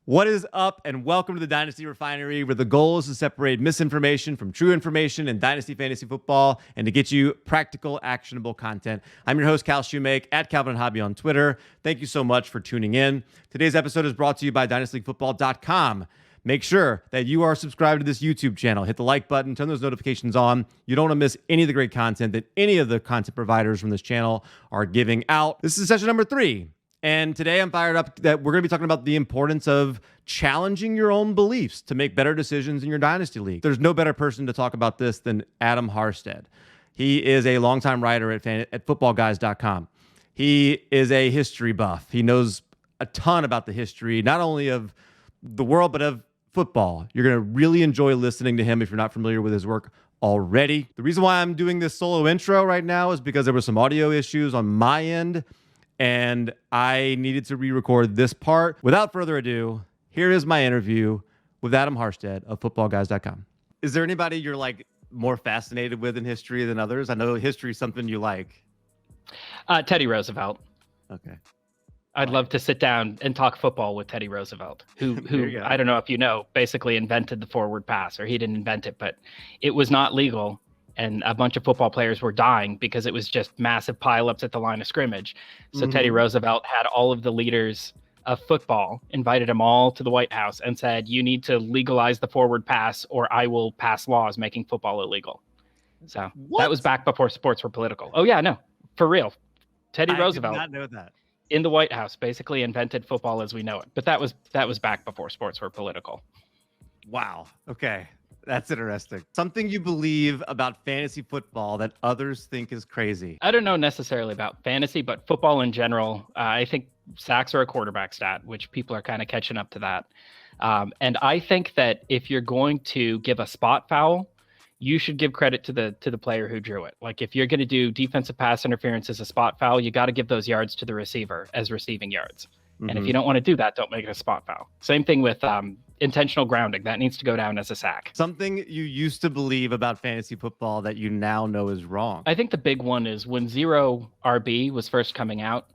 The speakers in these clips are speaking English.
What is up, and welcome to the Dynasty Refinery, where the goal is to separate misinformation from true information in Dynasty Fantasy Football and to get you practical, actionable content. I'm your host, Cal Shoemake, at Calvin Hobby on Twitter. Thank you so much for tuning in. Today's episode is brought to you by DynastyFootball.com. Make sure that you are subscribed to this YouTube channel. Hit the like button, turn those notifications on. You don't want to miss any of the great content that any of the content providers from this channel are giving out. This is session number 3. And today I'm fired up that we're going to be talking about the importance of challenging your own beliefs to make better decisions in your Dynasty League. There's no better person to talk about this than Adam Harstad. He is a longtime writer at footballguys.com. He is a history buff. He knows a ton about the history, not only of the world, but of football. You're going to really enjoy listening to him if you're not familiar with his work already. The reason why I'm doing this solo intro right now is because there were some audio issues on my end, and I needed to re-record this part. Without further ado, here is my interview with Adam Harstad of footballguys.com. Is there anybody you're like more fascinated with in history than others? I know history is something you like. Teddy Roosevelt. Okay. I'd love to sit down and talk football with Teddy Roosevelt, who I don't know if you know, basically invented the forward pass, or he didn't invent it, but it was not legal. And a bunch of football players were dying because it was just massive pileups at the line of scrimmage. So Teddy Roosevelt had all of the leaders of football, invited them all to the White House and said, you need to legalize the forward pass or I will pass laws making football illegal. So that was back before sports were political. Oh yeah, no, for real. Teddy Roosevelt did not know that. In the White House basically invented football as we know it. But that was back before sports were political. Wow. Okay. That's interesting. Something you believe about fantasy football that others think is crazy. I don't know necessarily about fantasy, but football in general. I think sacks are a quarterback stat, which people are kind of catching up to that. And I think that if you're going to give a spot foul, you should give credit to the player who drew it. Like if you're going to do defensive pass interference as a spot foul, you got to give those yards to the receiver as receiving yards. And if you don't want to do that, don't make it a spot foul. Same thing with intentional grounding. That needs to go down as a sack. Something you used to believe about fantasy football that you now know is wrong. I think the big one is when zero RB was first coming out,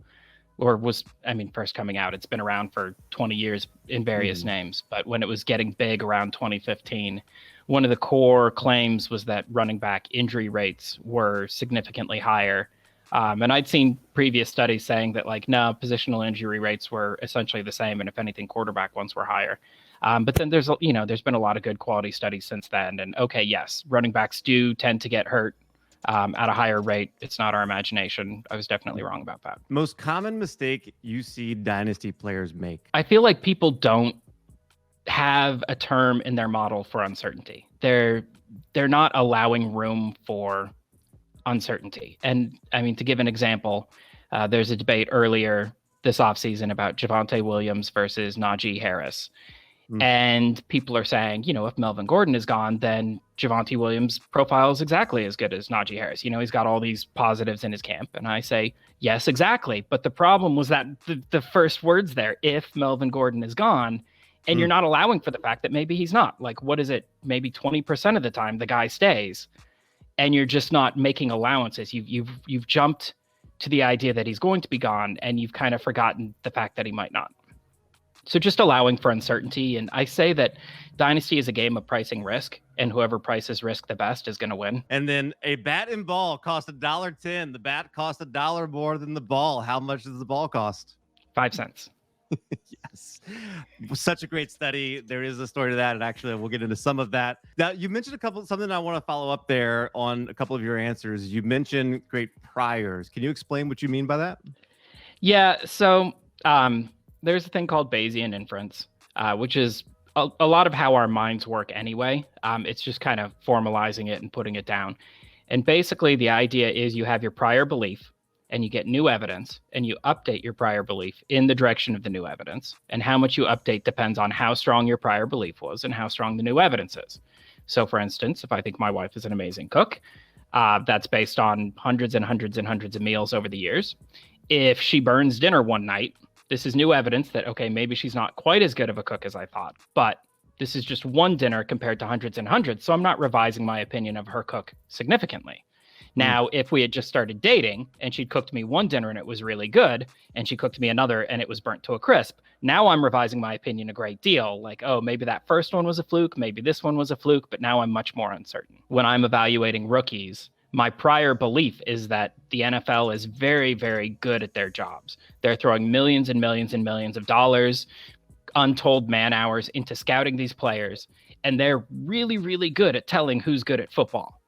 first coming out. It's been around for 20 years in various names. But when it was getting big around 2015, one of the core claims was that running back injury rates were significantly higher. And I'd seen previous studies saying that positional injury rates were essentially the same. And if anything, quarterback ones were higher. But then there's been a lot of good quality studies since then. And okay, yes, running backs do tend to get hurt at a higher rate. It's not our imagination. I was definitely wrong about that. Most common mistake you see Dynasty players make? I feel like people don't have a term in their model for uncertainty. They're not allowing room for uncertainty. And I mean, to give an example, there's a debate earlier this offseason about Javonte Williams versus Najee Harris. And people are saying, if Melvin Gordon is gone, then Javonte Williams' profile is exactly as good as Najee Harris. He's got all these positives in his camp. And I say, yes, exactly. But the problem was that the first words there, if Melvin Gordon is gone, and you're not allowing for the fact that maybe he's not. Like, what is it? Maybe 20% of the time the guy stays. And you're just not making allowances. You've jumped to the idea that he's going to be gone, and you've kind of forgotten the fact that he might not. So just allowing for uncertainty. And I say that Dynasty is a game of pricing risk, and whoever prices risk the best is going to win. And then a bat and ball cost $1.10. The bat cost $1 more than the ball. How much does the ball cost? 5 cents. Yes. Such a great study. There is a story to that, and actually we'll get into some of that. Now, you mentioned something I want to follow up there on a couple of your answers. You mentioned great priors. Can you explain what you mean by that? Yeah, so there's a thing called Bayesian inference, which is a lot of how our minds work anyway. It's just kind of formalizing it and putting it down. And basically the idea is you have your prior belief, and you get new evidence, and you update your prior belief in the direction of the new evidence. And how much you update depends on how strong your prior belief was and how strong the new evidence is. So for instance, if I think my wife is an amazing cook, that's based on hundreds and hundreds and hundreds of meals over the years. If she burns dinner one night, this is new evidence that, okay, maybe she's not quite as good of a cook as I thought, but this is just one dinner compared to hundreds and hundreds. So I'm not revising my opinion of her cook significantly. Now, if we had just started dating and she'd cooked me one dinner and it was really good, and she cooked me another and it was burnt to a crisp, now I'm revising my opinion a great deal. Like, oh, maybe that first one was a fluke, maybe this one was a fluke, but now I'm much more uncertain. When I'm evaluating rookies, my prior belief is that the NFL is very, very good at their jobs. They're throwing millions and millions and millions of dollars, untold man hours into scouting these players, and they're really, really good at telling who's good at football.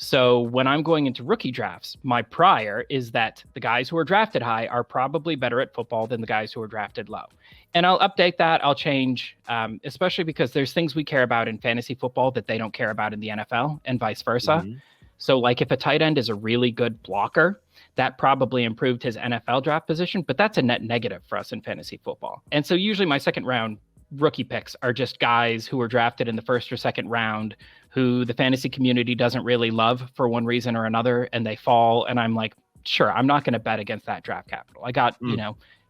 So when I'm going into rookie drafts, my prior is that the guys who are drafted high are probably better at football than the guys who are drafted low. And I'll update that. I'll change, especially because there's things we care about in fantasy football that they don't care about in the NFL and vice versa. Mm-hmm. So like if a tight end is a really good blocker, that probably improved his NFL draft position, but that's a net negative for us in fantasy football. And so usually my second round rookie picks are just guys who were drafted in the first or second round who the fantasy community doesn't really love for one reason or another, and they fall. And I'm like, sure, I'm not going to bet against that draft capital. I got,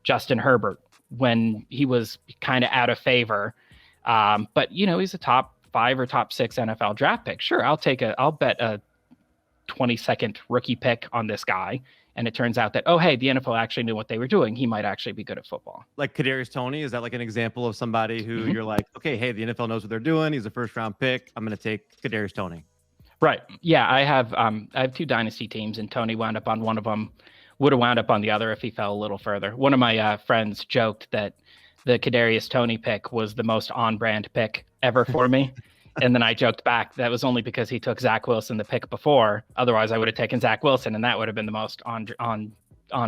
Justin Herbert when he was kind of out of favor. But he's a top 5 or top 6 NFL draft pick. Sure, I'll bet a 22nd rookie pick on this guy. And it turns out that, oh, hey, the NFL actually knew what they were doing. He might actually be good at football. Like Kadarius Toney, is that like an example of somebody who you're like, okay, hey, the NFL knows what they're doing. He's a first round pick. I'm going to take Kadarius Toney. Right. Yeah, I have 2 dynasty teams, and Toney wound up on one of them. Would have wound up on the other if he fell a little further. One of my friends joked that the Kadarius Toney pick was the most on-brand pick ever for me. And then I joked back that was only because he took Zach Wilson the pick before. Otherwise, I would have taken Zach Wilson, and that would have been the most on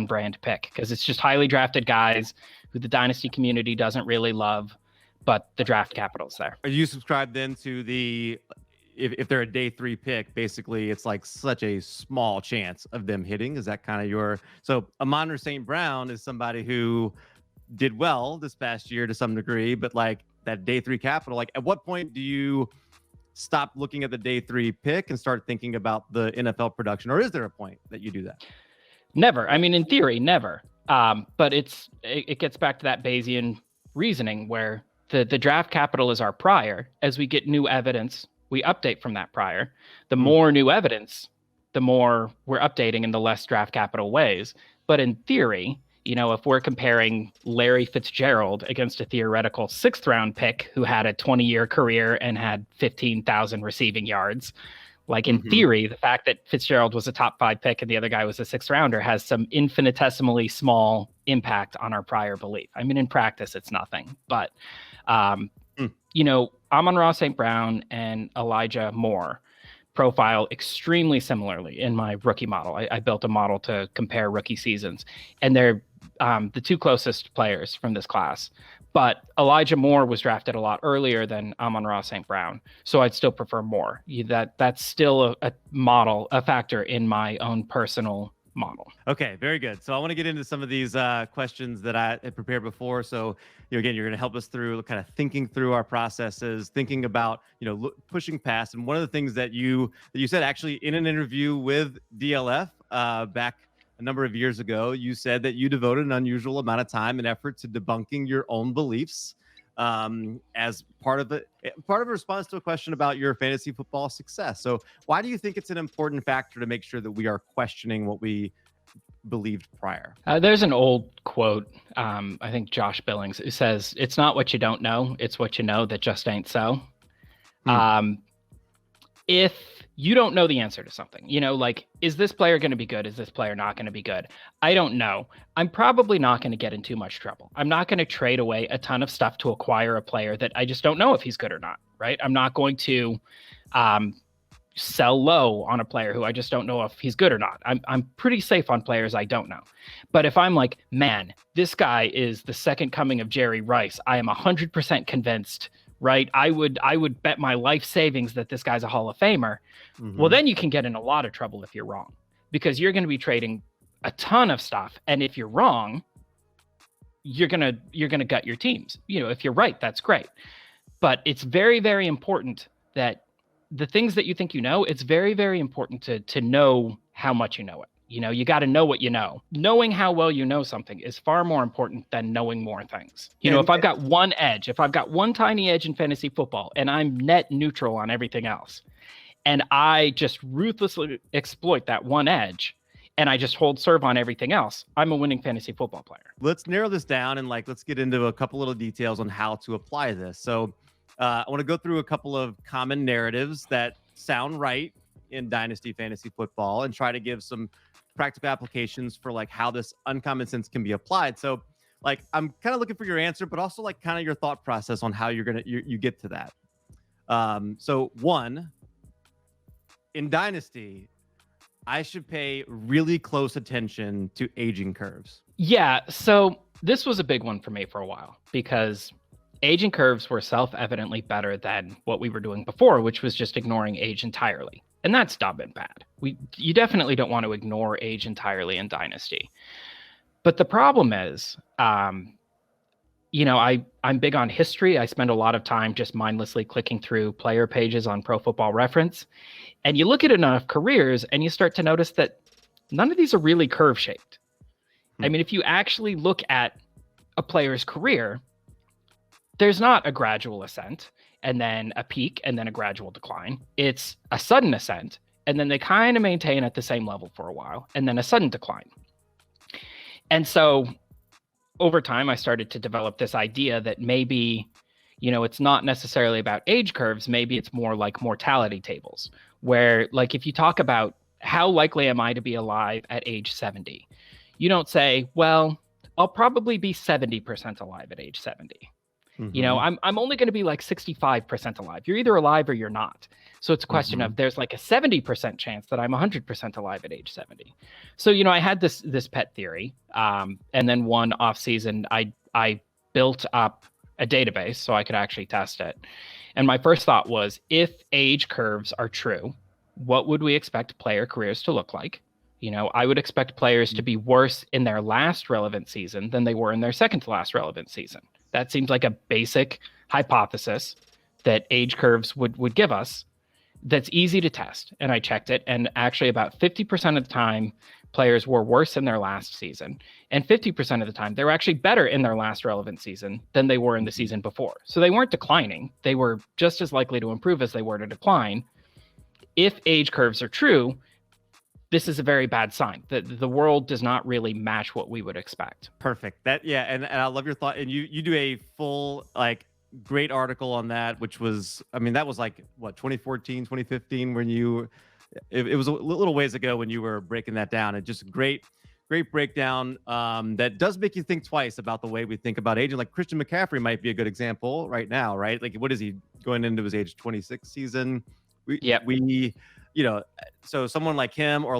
brand pick, because it's just highly drafted guys who the dynasty community doesn't really love, but the draft capital's there. Are you subscribed then to the if they're a day 3 pick, basically it's like such a small chance of them hitting? Is that kind of your so Amon-Ra St. Brown is somebody who did well this past year to some degree, but like that day 3 capital, like at what point do you stop looking at the day 3 pick and start thinking about the NFL production? Or is there a point that you do that? Never. I mean, in theory, never. But it gets back to that Bayesian reasoning where the draft capital is our prior. As we get new evidence, we update from that prior. The more new evidence, the more we're updating in the less draft capital ways. But in theory, if we're comparing Larry Fitzgerald against a theoretical 6th round pick who had a 20-year career and had 15,000 receiving yards, like in theory, the fact that Fitzgerald was a top 5 pick and the other guy was a 6th rounder has some infinitesimally small impact on our prior belief. I mean, in practice, it's nothing. But, Amon-Ra St. Brown and Elijah Moore profile extremely similarly in my rookie model. I built a model to compare rookie seasons, and they're the 2 closest players from this class. But Elijah Moore was drafted a lot earlier than Amon-Ra St. Brown, so I'd still prefer Moore. That's still a factor in my own personal model. Okay, very good. So I want to get into some of these questions that I had prepared before. So again, you're going to help us through kind of thinking through our processes, thinking about pushing past. And one of the things that you said actually in an interview with DLF back a number of years ago, you said that you devoted an unusual amount of time and effort to debunking your own beliefs as part of a response to a question about your fantasy football success. So why do you think it's an important factor to make sure that we are questioning what we believed prior? There's an old quote, I think Josh Billings, who says, "It's not what you don't know, it's what you know that just ain't so." If you don't know the answer to something, like, is this player going to be good? Is this player not going to be good? I don't know. I'm probably not going to get in too much trouble. I'm not going to trade away a ton of stuff to acquire a player that I just don't know if he's good or not, right? I'm not going to sell low on a player who I just don't know if he's good or not. I'm pretty safe on players I don't know. But if I'm like, man, this guy is the second coming of Jerry Rice, I am 100% convinced, right? I would bet my life savings that this guy's a Hall of Famer. Well, then you can get in a lot of trouble if you're wrong, because you're going to be trading a ton of stuff. And if you're wrong, you're going to gut your teams. If you're right, that's great. But it's very, very important that the things that you think it's very, very important to know how much you know it. You got to know what you know. Knowing how well you know something is far more important than knowing more things. If I've got one edge, if I've got one tiny edge in fantasy football and I'm net neutral on everything else, and I just ruthlessly exploit that one edge, and I just hold serve on everything else, I'm a winning fantasy football player. Let's narrow this down and let's get into a couple little details on how to apply this. So I want to go through a couple of common narratives that sound right in Dynasty fantasy football and try to give some practical applications for how this uncommon sense can be applied. So I'm kind of looking for your answer, but also kind of your thought process on how you get to that. So one, in Dynasty, I should pay really close attention to aging curves. Yeah, so this was a big one for me for a while because aging curves were self-evidently better than what we were doing before, which was just ignoring age entirely. And that's dumb and bad. You definitely don't want to ignore age entirely in Dynasty. But the problem is, I'm big on history. I spend a lot of time just mindlessly clicking through player pages on Pro Football Reference. And you look at enough careers and you start to notice that none of these are really curve shaped. I mean, if you actually look at a player's career, there's not a gradual ascent and then a peak and then a gradual decline. It's a sudden ascent, and then they kind of maintain at the same level for a while, and then a sudden decline. And so over time, I started to develop this idea that maybe, it's not necessarily about age curves. Maybe it's more like mortality tables, where if you talk about how likely am I to be alive at age 70, you don't say, well, I'll probably be 70% alive at age 70. Mm-hmm. I'm only going to be 65% alive. You're either alive or you're not. So it's a question of there's a 70% chance that I'm 100% alive at age 70. So, I had this pet theory. And then one off season, I built up a database so I could actually test it. And my first thought was, if age curves are true, what would we expect player careers to look like? I would expect players to be worse in their last relevant season than they were in their second to last relevant season. That seems like a basic hypothesis that age curves would give us that's easy to test. And I checked it, and actually about 50% of the time, players were worse in their last season. And 50% of the time, they were actually better in their last relevant season than they were in the season before. So they weren't declining. They were just as likely to improve as they were to decline. If age curves are true, this is a very bad sign. The world does not really match what we would expect. Perfect. And I love your thought. And you do a full great article on that, which was, that was 2014, 2015 when it was a little ways ago when you were breaking that down. And just great breakdown that does make you think twice about the way we think about aging. Christian McCaffrey might be a good example right now, right? What is he going into his age 26 season? So someone like him or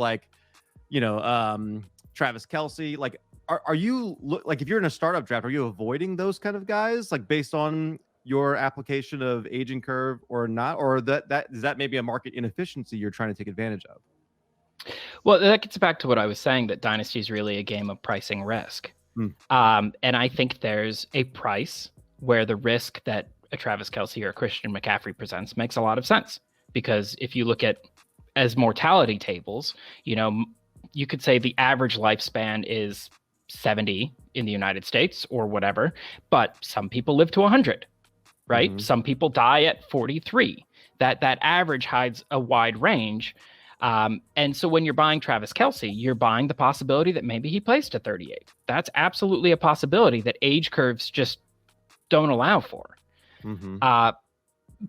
Travis Kelce, are you if you're in a startup draft, are you avoiding those kind of guys based on your application of aging curve or not? Or that is that maybe a market inefficiency you're trying to take advantage of? Well, that gets back to what I was saying, that Dynasty is really a game of pricing risk. And I think there's a price where the risk that a Travis Kelce or a Christian McCaffrey presents makes a lot of sense. Because if you look at as mortality tables, you could say the average lifespan is 70 in the United States or whatever, but some people live to 100, right? Mm-hmm. Some people die at 43. That average hides a wide range. And so when you're buying Travis Kelce, you're buying the possibility that maybe he plays to 38. That's absolutely a possibility that age curves just don't allow for. Mm-hmm.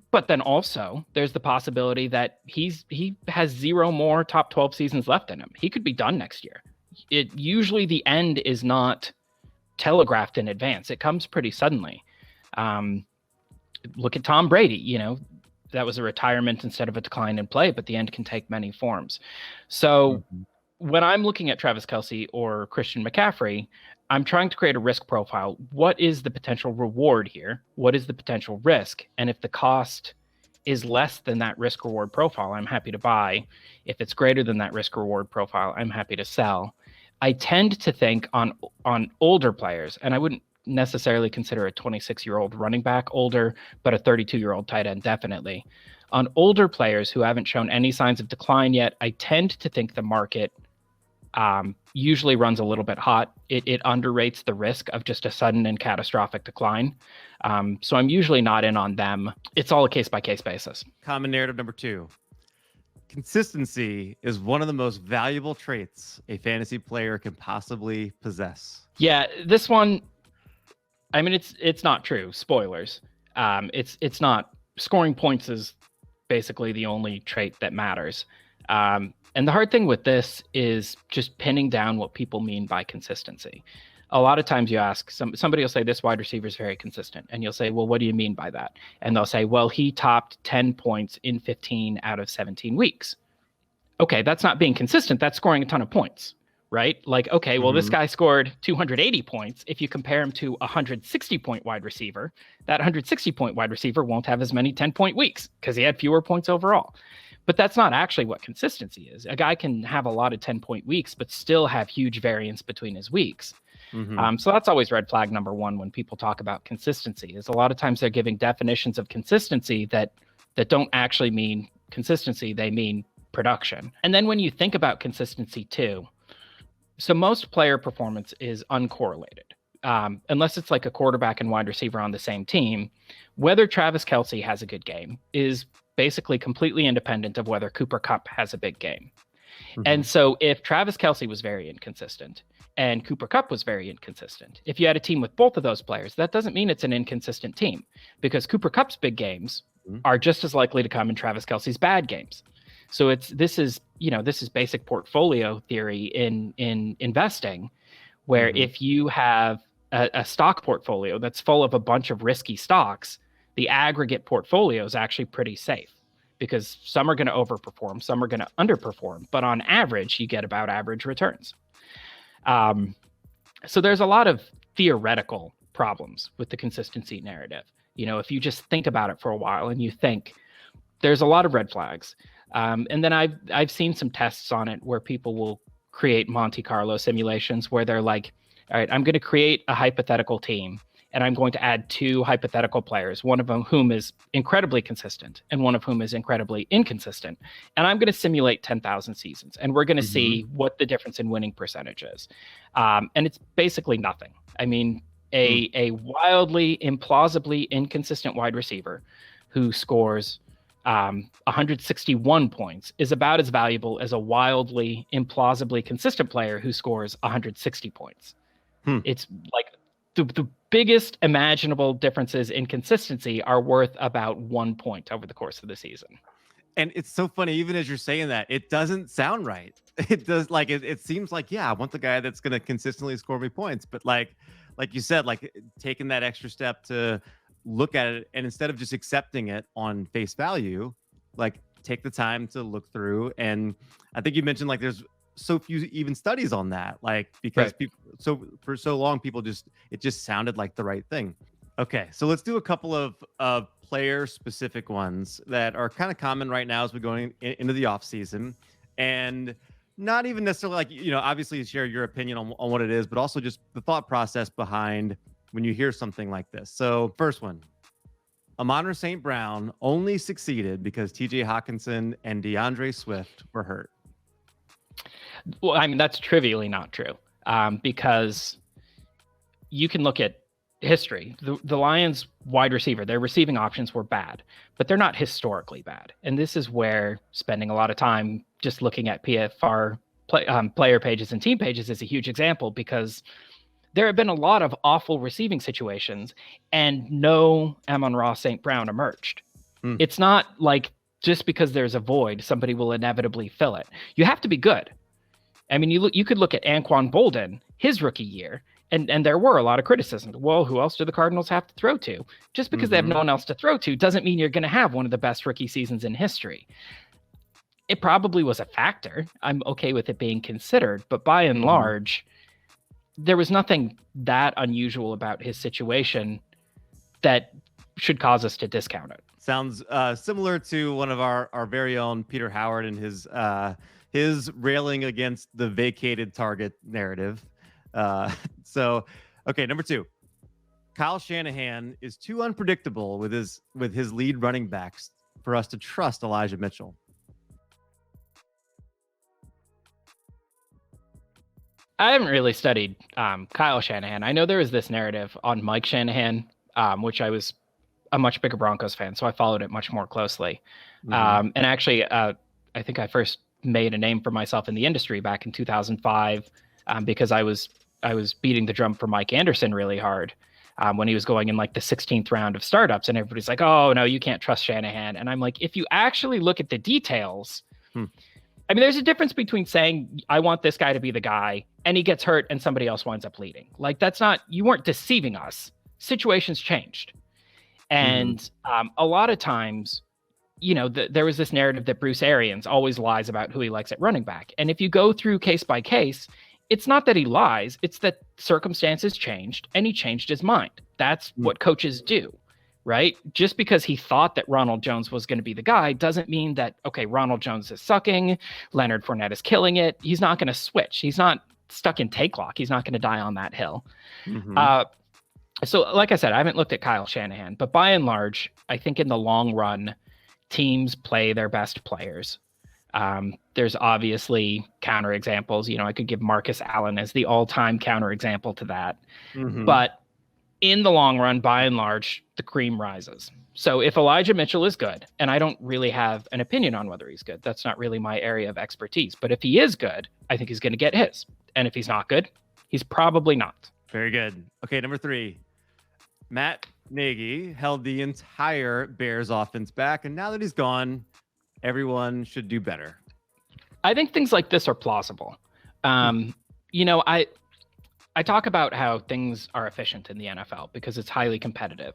But then also there's the possibility that he has 0 more top 12 seasons left in him. He could be done next year. Usually the end is not telegraphed in advance. It comes pretty suddenly. Look at Tom Brady, that was a retirement instead of a decline in play, but the end can take many forms. So when I'm looking at Travis Kelce or Christian McCaffrey, I'm trying to create a risk profile. What is the potential reward here? What is the potential risk? And if the cost is less than that risk reward profile, I'm happy to buy. If it's greater than that risk reward profile, I'm happy to sell. I tend to think on older players, and I wouldn't necessarily consider a 26-year-old running back older, but a 32-year-old tight end definitely. On older players who haven't shown any signs of decline yet, I tend to think the market usually runs a little bit hot. It underrates the risk of just a sudden and catastrophic decline. So I'm usually not in on them. It's all a case-by-case basis. Common narrative number 2. consistency is one of the most valuable traits a fantasy player can possibly possess. Yeah, this one, I mean, it's not true. Spoilers. It's not. Scoring points is basically the only trait that matters. And the hard thing with this is just pinning down what people mean by consistency. A lot of times you ask, somebody will say this wide receiver is very consistent. And you'll say, well, what do you mean by that? And they'll say, well, he topped 10 points in 15 out of 17 weeks. Okay, that's not being consistent. That's scoring a ton of points, right? Like, okay, well, this guy scored 280 points. If you compare him to a 160-point wide receiver, that 160-point wide receiver won't have as many 10-point weeks because he had fewer points overall. But that's not actually what consistency is. A guy can have a lot of 10-point weeks, but still have huge variance between his weeks. So that's always red flag number one when people talk about consistency, is a lot of times they're giving definitions of consistency that don't actually mean consistency. They mean production. And then when you think about consistency too, so most player performance is uncorrelated. Unless it's like a quarterback and wide receiver on the same team, whether Travis Kelce has a good game is basically completely independent of whether Cooper Kupp has a big game. And so if Travis Kelce was very inconsistent and Cooper Kupp was very inconsistent, if you had a team with both of those players, that doesn't mean it's an inconsistent team, because Cooper Kupp's big games are just as likely to come in Travis Kelce's bad games. So this is basic portfolio theory in investing, where if you have a stock portfolio that's full of a bunch of risky stocks, the aggregate portfolio is actually pretty safe, because some are going to overperform, some are going to underperform, but on average, you get about average returns. So there's a lot of theoretical problems with the consistency narrative. If you just think about it for a while and you think, there's a lot of red flags. And then I've seen some tests on it where people will create Monte Carlo simulations where they're like, all right, I'm going to create a hypothetical team, and I'm going to add two hypothetical players, one of them whom is incredibly consistent and one of whom is incredibly inconsistent. And I'm going to simulate 10,000 seasons, and we're going to see what the difference in winning percentage is. And it's basically nothing. I mean, a wildly, implausibly inconsistent wide receiver who scores 161 points is about as valuable as a wildly, implausibly consistent player who scores 160 points. It's like the biggest imaginable differences in consistency are worth about 1 point over the course of the season. And it's so funny, even as you're saying that, it doesn't sound right. It does, like, it seems like, yeah, I want the guy that's going to consistently score me points. But like you said, like taking that extra step to look at it, and instead of just accepting it on face value, like take the time to look through. And I think you mentioned, like, there's so few even studies on that, like, because people, so for so long, it just sounded like the right thing. Okay, so let's do a couple of player specific ones that are kind of common right now as we're going into the off season, and not even necessarily like, obviously share your opinion on what it is, but also just the thought process behind when you hear something like this. So first one, Amon-Ra St. Brown only succeeded because TJ Hawkinson and DeAndre Swift were hurt. Well, I mean, that's trivially not true, because you can look at history. The Lions wide receiver, their receiving options were bad, but they're not historically bad. And this is where spending a lot of time just looking at PFR player pages and team pages is a huge example, because there have been a lot of awful receiving situations and no Amon-Ra St. Brown emerged. It's not like just because there's a void, somebody will inevitably fill it. You have to be good. I mean, you could look at Anquan Bolden, his rookie year, and there were a lot of criticisms. Well, who else do the Cardinals have to throw to? Just because they have no one else to throw to doesn't mean you're going to have one of the best rookie seasons in history. It probably was a factor. I'm okay with it being considered, but by and large, there was nothing that unusual about his situation that should cause us to discount it. Sounds similar to one of our very own Peter Howard and his railing against the vacated target narrative. So, okay, number two, Kyle Shanahan is too unpredictable with his lead running backs for us to trust Elijah Mitchell. I haven't really studied Kyle Shanahan. I know there was this narrative on Mike Shanahan, which I was a much bigger Broncos fan, so I followed it much more closely. And actually, think I first made a name for myself in the industry back in 2005 because I was beating the drum for Mike Anderson really hard when he was going in like the 16th round of startups, and everybody's like, "Oh no, you can't trust Shanahan." And I'm like, if you actually look at the details, I mean, there's a difference between saying I want this guy to be the guy and he gets hurt and somebody else winds up leading. Like that's not, you weren't deceiving us. Situations changed. And a lot of times, you know, there was this narrative that Bruce Arians always lies about who he likes at running back. And if you go through case by case, it's not that he lies, it's that circumstances changed and he changed his mind. That's what coaches do, right? Just because he thought that Ronald Jones was going to be the guy doesn't mean that, okay, Ronald Jones is sucking, Leonard Fournette is killing it. He's not going to switch. He's not stuck in take lock. He's not going to die on that hill. So like I said, I haven't looked at Kyle Shanahan, but by and large, I think in the long run, teams play their best players. There's obviously counterexamples. You know, I could give Marcus Allen as the all-time counterexample to that. But in the long run, by and large, the cream rises. So if Elijah Mitchell is good, and I don't really have an opinion on whether he's good, that's not really my area of expertise. But if he is good, I think he's going to get his. And if he's not good, he's probably not. Very good. Okay, number 3. Matt Nagy held the entire Bears offense back, and now that he's gone, everyone should do better. I think things like this are plausible. You know, I talk about how things are efficient in the NFL because it's highly competitive.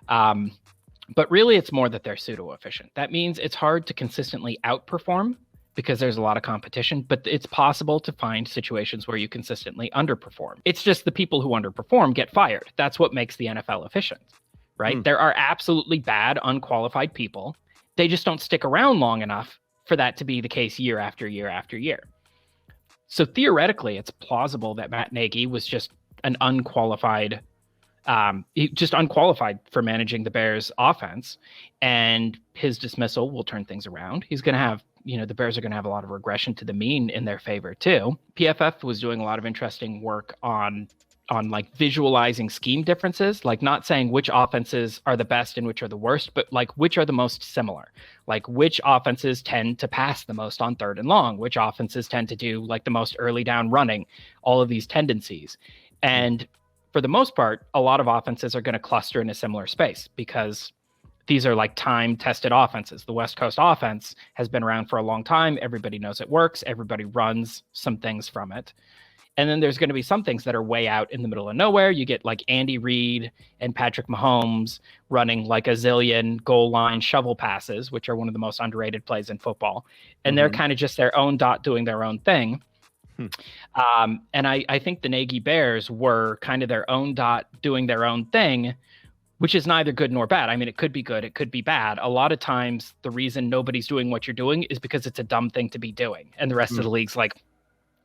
But really, it's more that they're pseudo-efficient. That means it's hard to consistently outperform because there's a lot of competition, but it's possible to find situations where you consistently underperform. It's just the people who underperform get fired. That's what makes the NFL efficient, right? There are absolutely bad, unqualified people. They just don't stick around long enough for that to be the case year after year after year. So theoretically, it's plausible that Matt Nagy was just an unqualified, unqualified for managing the Bears offense, and his dismissal will turn things around. He's going to have, you know, the Bears are going to have a lot of regression to the mean in their favor too. PFF was doing a lot of interesting work on like visualizing scheme differences, like not saying which offenses are the best and which are the worst, but like which are the most similar, like which offenses tend to pass the most on 3rd and long, which offenses tend to do like the most early down running, all of these tendencies. And for the most part, a lot of offenses are going to cluster in a similar space because these are like time-tested offenses. The West Coast offense has been around for a long time. Everybody knows it works. Everybody runs some things from it. And then there's going to be some things that are way out in the middle of nowhere. You get like Andy Reid and Patrick Mahomes running like a zillion goal line shovel passes, which are one of the most underrated plays in football. And they're kind of just their own dot doing their own thing. And I think the Nagy Bears were kind of their own dot doing their own thing, which is neither good nor bad. I mean, it could be good, it could be bad. A lot of times the reason nobody's doing what you're doing is because it's a dumb thing to be doing. And the rest of the league's like,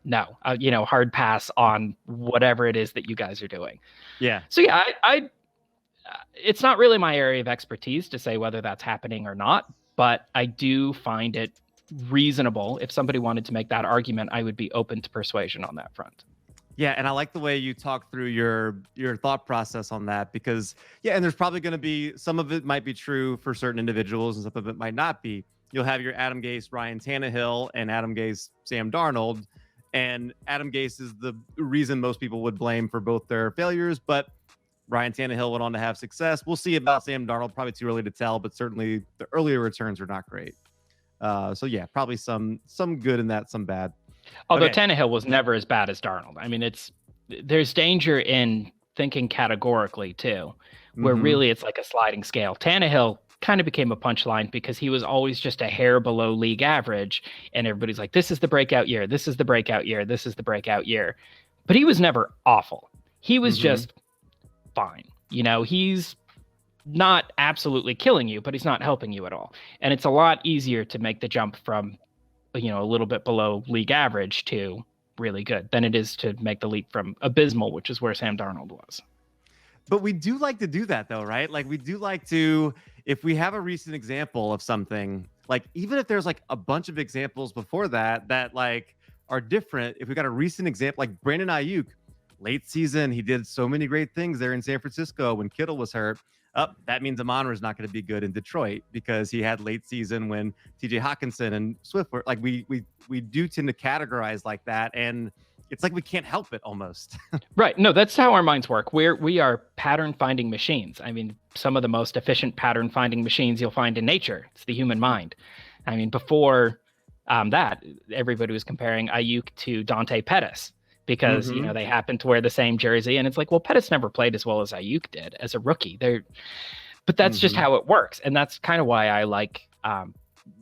no, you know, hard pass on whatever it is that you guys are doing. Yeah. So yeah, it's not really my area of expertise to say whether that's happening or not, but I do find it reasonable. If somebody wanted to make that argument, I would be open to persuasion on that front. Yeah, and I like the way you talk through your thought process on that because, yeah, and there's probably going to be, some of it might be true for certain individuals and some of it might not be. You'll have your Adam Gase, Ryan Tannehill, and Adam Gase, Sam Darnold. And Adam Gase is the reason most people would blame for both their failures, but Ryan Tannehill went on to have success. We'll see about Sam Darnold, probably too early to tell, but certainly the earlier returns are not great. So yeah, probably some good in that, some bad. Although Tannehill was never as bad as Darnold. I mean, there's danger in thinking categorically too, where really it's like a sliding scale. Tannehill kind of became a punchline because he was always just a hair below league average. And everybody's like, this is the breakout year. This is the breakout year. This is the breakout year. But he was never awful. He was just fine. You know, he's not absolutely killing you, but he's not helping you at all. And it's a lot easier to make the jump from, you know, a little bit below league average to really good than it is to make the leap from abysmal, which is where Sam Darnold was. But we do like to do that though, right? Like we do like to, if we have a recent example of something, like even if there's like a bunch of examples before that like are different, if we got a recent example, like Brandon Ayuk, late season, he did so many great things there in San Francisco when Kittle was hurt. that means Amon-Ra is not going to be good in Detroit because he had late season when TJ Hawkinson and Swift were like, we do tend to categorize like that. And it's like we can't help it almost. Right. No, that's how our minds work. We are pattern finding machines. I mean, some of the most efficient pattern finding machines you'll find in nature. It's the human mind. I mean, before that, everybody was comparing Ayuk to Dante Pettis because, you know, they happen to wear the same jersey. And it's like, well, Pettis never played as well as Ayuk did as a rookie. But that's just how it works. And that's kind of why I like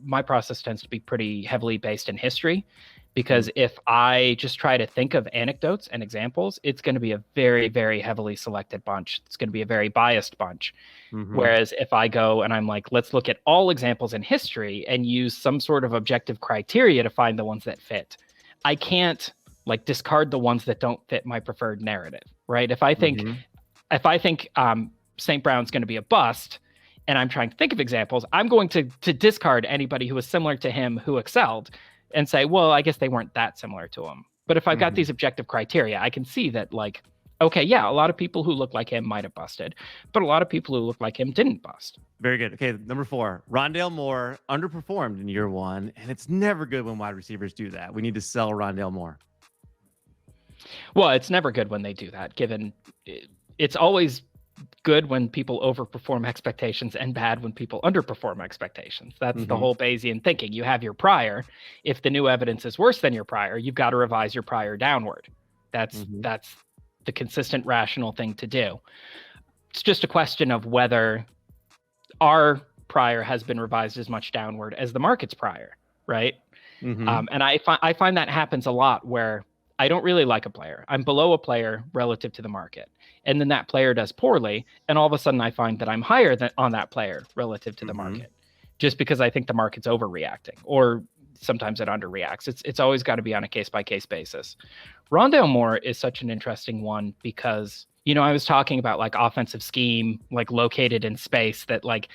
my process tends to be pretty heavily based in history. Because if I just try to think of anecdotes and examples, it's going to be a very, very heavily selected bunch. It's going to be a very biased bunch. Whereas if I go and I'm like, let's look at all examples in history and use some sort of objective criteria to find the ones that fit, I can't like discard the ones that don't fit my preferred narrative, right? If I think St. Brown's going to be a bust and I'm trying to think of examples, I'm going to discard anybody who was similar to him who excelled and say, well, I guess they weren't that similar to him. But if I've got these objective criteria, I can see that, like, okay, yeah, a lot of people who look like him might have busted, but a lot of people who look like him didn't bust. Very good. Okay, number 4, Rondale Moore underperformed in year 1, and it's never good when wide receivers do that. We need to sell Rondale Moore. Well, it's never good when they do that, given it's always good when people overperform expectations and bad when people underperform expectations. That's the whole Bayesian thinking. You have your prior. If the new evidence is worse than your prior, you've got to revise your prior downward. That's the consistent rational thing to do. It's just a question of whether our prior has been revised as much downward as the market's prior, right? And I find that happens a lot where I don't really like a player. I'm below a player relative to the market. And then that player does poorly. And all of a sudden I find that I'm higher than on that player relative to the market, just because I think the market's overreacting, or sometimes it underreacts. It's always got to be on a case-by-case basis. Rondale Moore is such an interesting one because, you know, I was talking about like offensive scheme, like located in space, that like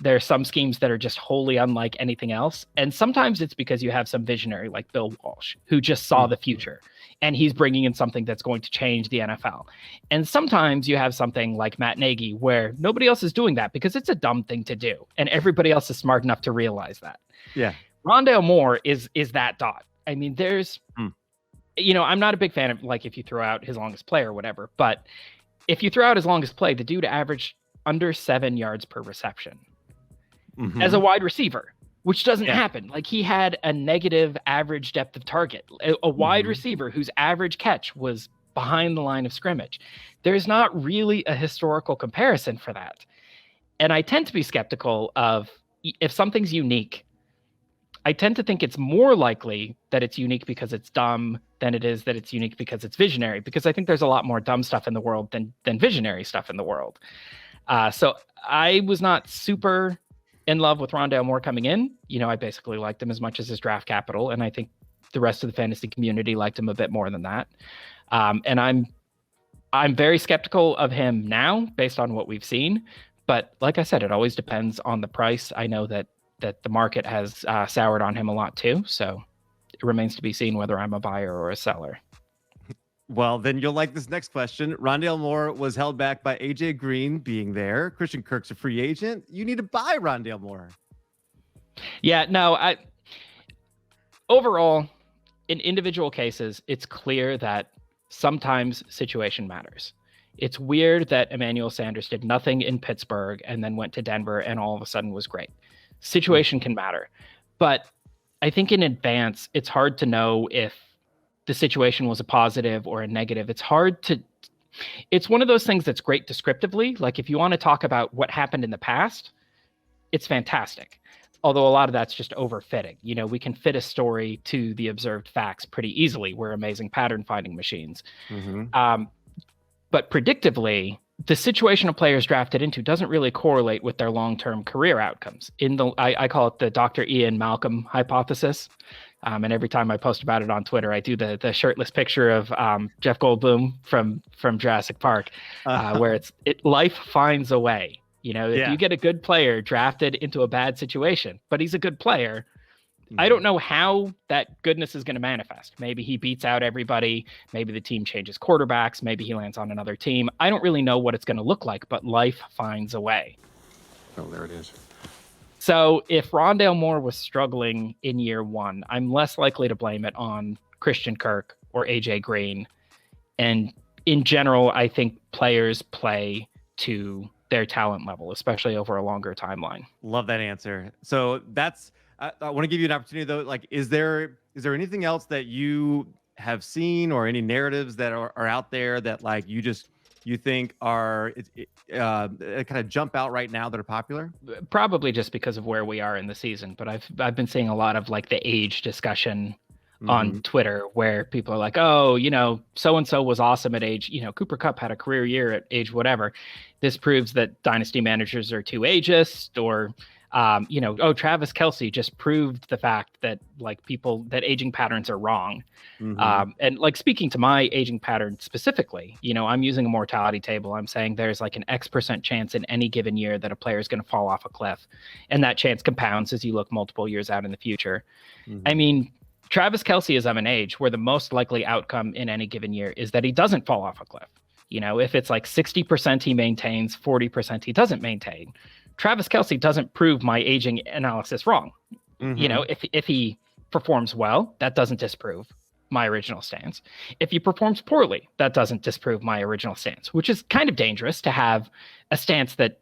there are some schemes that are just wholly unlike anything else. And sometimes it's because you have some visionary like Bill Walsh who just saw the future and he's bringing in something that's going to change the NFL. And sometimes you have something like Matt Nagy where nobody else is doing that because it's a dumb thing to do. And everybody else is smart enough to realize that. Yeah. Rondale Moore is that dot. I mean, there's, you know, I'm not a big fan of like if you throw out his longest play or whatever, but if you throw out his longest play, the dude averaged under 7 yards per reception as a wide receiver, which doesn't happen. Like he had a negative average depth of target, a wide receiver whose average catch was behind the line of scrimmage. There's not really a historical comparison for that. And I tend to be skeptical of if something's unique, I tend to think it's more likely that it's unique because it's dumb than it is that it's unique because it's visionary, because I think there's a lot more dumb stuff in the world than visionary stuff in the world. So I was not super in love with Rondale Moore coming in. You know, I basically liked him as much as his draft capital, and I think the rest of the fantasy community liked him a bit more than that. And I'm very skeptical of him now based on what we've seen. But like I said, it always depends on the price. I know that the market has soured on him a lot too. So it remains to be seen whether I'm a buyer or a seller. Well, then you'll like this next question. Rondale Moore was held back by AJ Green being there. Christian Kirk's a free agent. You need to buy Rondale Moore. Yeah, no, overall, in individual cases, it's clear that sometimes situation matters. It's weird that Emmanuel Sanders did nothing in Pittsburgh and then went to Denver and all of a sudden was great. Situation can matter. But I think in advance, it's hard to know if the situation was a positive or a negative. It's one of those things that's great descriptively. Like if you want to talk about what happened in the past, it's fantastic. Although a lot of that's just overfitting. You know, we can fit a story to the observed facts pretty easily. We're amazing pattern finding machines. But predictably, the situation a player is drafted into doesn't really correlate with their long-term career outcomes. I call it the Dr. Ian Malcolm hypothesis. And every time I post about it on Twitter, I do the shirtless picture of Jeff Goldblum from Jurassic Park, where life finds a way. You know, if you get a good player drafted into a bad situation, but he's a good player, I don't know how that goodness is going to manifest. Maybe he beats out everybody. Maybe the team changes quarterbacks. Maybe he lands on another team. I don't really know what it's going to look like, but life finds a way. Oh, there it is. So if Rondale Moore was struggling in year one, I'm less likely to blame it on Christian Kirk or AJ Green. And in general, I think players play to their talent level, especially over a longer timeline. Love that answer. So that's, I want to give you an opportunity though. Like, is there anything else that you have seen or any narratives that are out there that like you think are kind of jump out right now that are popular? Probably just because of where we are in the season, but I've been seeing a lot of like the age discussion on Twitter where people are like, oh, so-and-so was awesome at age, Cooper Kupp had a career year at age whatever. This proves that dynasty managers are too ageist, or, Travis Kelce just proved the fact that like that aging patterns are wrong. And like speaking to my aging pattern specifically, I'm using a mortality table. I'm saying there's like an X% chance in any given year that a player is going to fall off a cliff. And that chance compounds as you look multiple years out in the future. I mean, Travis Kelce is of an age where the most likely outcome in any given year is that he doesn't fall off a cliff. If it's like 60% he maintains, 40% he doesn't maintain, Travis Kelce doesn't prove my aging analysis wrong. If he performs well, that doesn't disprove my original stance. If he performs poorly, that doesn't disprove my original stance, which is kind of dangerous to have a stance that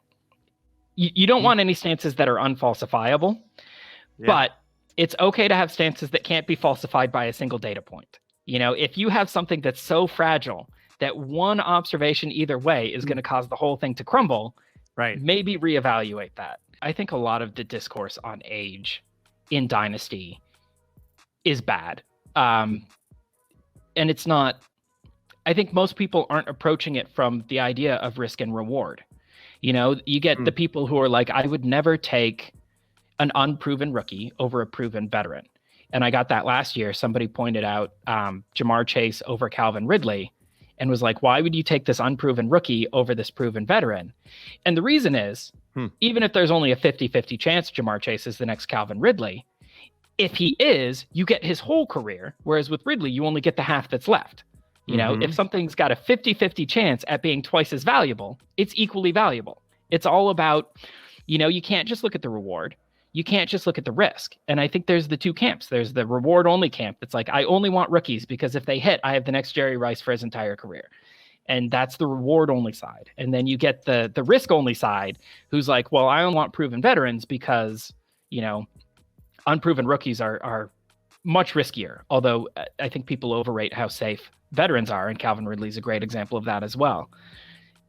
you don't want any stances that are unfalsifiable, but it's okay to have stances that can't be falsified by a single data point. If you have something that's so fragile that one observation either way is going to cause the whole thing to crumble, right? Maybe reevaluate that. I think a lot of the discourse on age in Dynasty is bad. And it's not, I think most people aren't approaching it from the idea of risk and reward. You get the people who are like, I would never take an unproven rookie over a proven veteran. And I got that last year. Somebody pointed out Jamar Chase over Calvin Ridley and was like, why would you take this unproven rookie over this proven veteran? And the reason is, even if there's only a 50-50 chance Jamar Chase is the next Calvin Ridley, if he is, you get his whole career. Whereas with Ridley, you only get the half that's left. If something's got a 50-50 chance at being twice as valuable, it's equally valuable. It's all about, you can't just look at the reward. You can't just look at the risk. And I think there's the two camps. There's the reward only camp that's like, I only want rookies because if they hit, I have the next Jerry Rice for his entire career. And that's the reward only side. And then you get the risk only side who's like, well, I only want proven veterans because, unproven rookies are much riskier. Although I think people overrate how safe veterans are. And Calvin Ridley's a great example of that as well.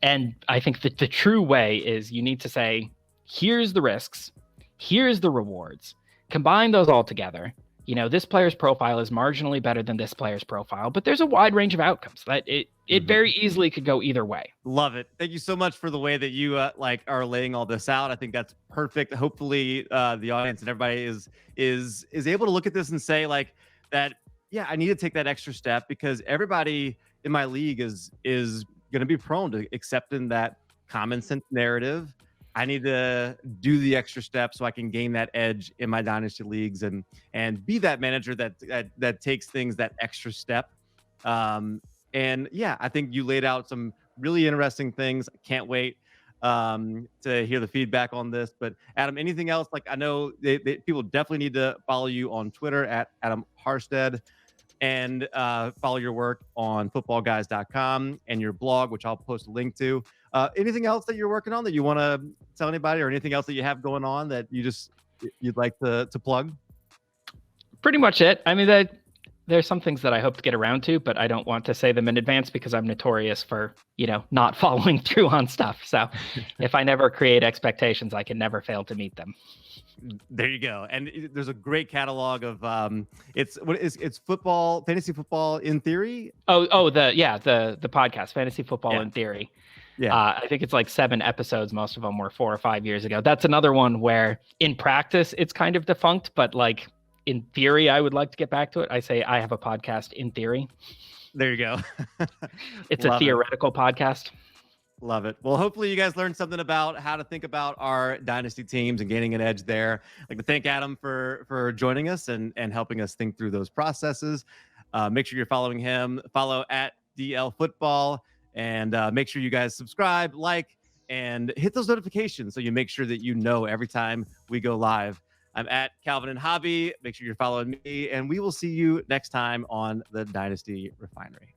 And I think that the true way is you need to say, here's the risks. Here's the rewards. Combine those all together. This player's profile is marginally better than this player's profile, but there's a wide range of outcomes that it very easily could go either way. Love it. Thank you so much for the way that you are laying all this out. I think that's perfect. Hopefully the audience and everybody is able to look at this and say like that, yeah, I need to take that extra step because everybody in my league is going to be prone to accepting that common sense narrative. I need to do the extra step so I can gain that edge in my dynasty leagues and be that manager that takes things that extra step. And yeah, I think you laid out some really interesting things. I can't wait to hear the feedback on this. But Adam, anything else? Like I know people definitely need to follow you on Twitter at Adam Harstad and follow your work on footballguys.com and your blog, which I'll post a link to. Anything else that you're working on that you want to tell anybody, or anything else that you have going on that you'd like to plug? Pretty much it. I mean, there's some things that I hope to get around to, but I don't want to say them in advance because I'm notorious for, not following through on stuff. So if I never create expectations, I can never fail to meet them. There you go. And there's a great catalog of it's football, fantasy football in theory. The podcast, Fantasy Football in Theory. Yeah. I think it's like 7 episodes. Most of them were 4 or 5 years ago. That's another one where in practice it's kind of defunct, but like in theory, I would like to get back to it. I say I have a podcast in theory. There you go. It's a theoretical podcast. Love it. Well, hopefully you guys learned something about how to think about our dynasty teams and gaining an edge there. I'd like to thank Adam for joining us and helping us think through those processes. Make sure you're following him. Follow at DL Football, and make sure you guys subscribe, like, and hit those notifications so you make sure that you know every time we go live. I'm at Calvin and Hobby. Make sure you're following me, and we will see you next time on the Dynasty Refinery.